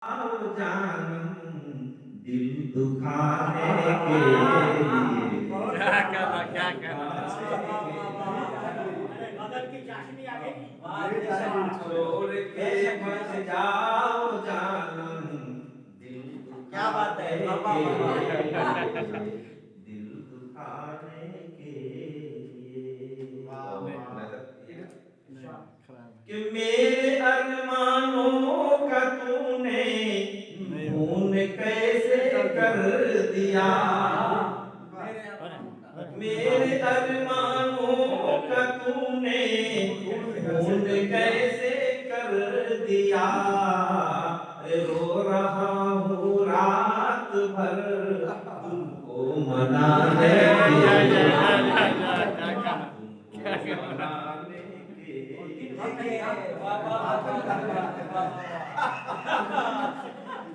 आओ जानम दिल दुखाने के लिए क्या करना क्या करना बदल की चाशनी आ गई। छोड़ के मत जाओ जानम दिल क्या बात है, दुखाने वाह, वाह, वाह, के वाह। लिए दिल दुखाने के लिए कि मेरे अरमानों का तूने खून कैसे कर दिया मेरे अरमानों का तूने खून कैसे कर दिया रो रहा हूँ रात भर तुमको मनाने के लिए तुमको मनाने के लिए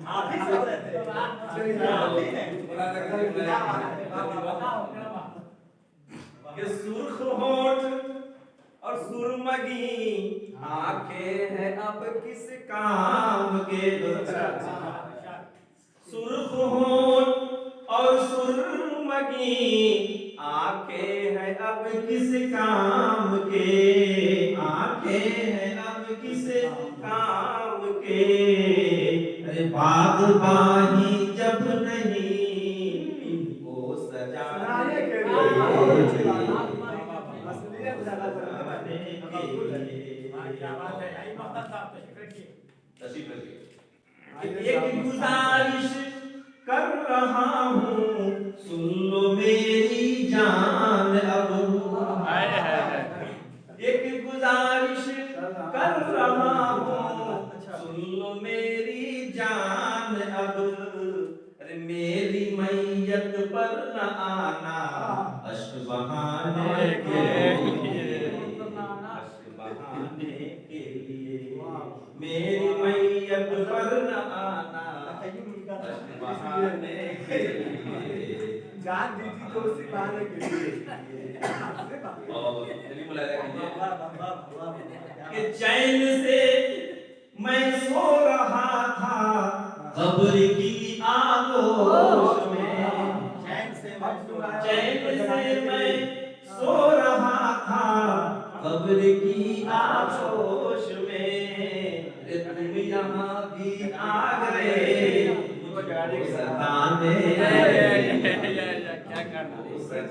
आप ही सब रहते कि सुर्ख होठ और सुरमगी आंखें हैं अब किस काम के सुर्ख होठ और सुरमगी आंखें हैं अब किस काम के आंखें हैं अब किस काम के अरे बागबानी जब नहीं इनको सजाने के क्या बात है, यही मकसद था आपका, शुक्र किए। एक गुजारिश कर रहा हूँ सुन लो मेरी जान अब एक गुजारिश कर रहा हूँ सुन लो मेरी जान अब अरे मेरी मैयत पर न आना अश्क बहाने के लिए अश्क बहाने के लिए मेरी मैयत पर न आना अश्क बहाने के लिए जान दी थी तो उसी बहाने के लिए और दिल्ली मुलायदा कीजिए वाह, वाह, वाह, वाह, वाह। कि चैन से मैं सो रहा था कब्र की आगोश में चैन से मैं सो रहा चैन से मैं सो रहा था कब्र की आगोश में रे तुम यहाँ भी आ गए मुझको सताने क्या करना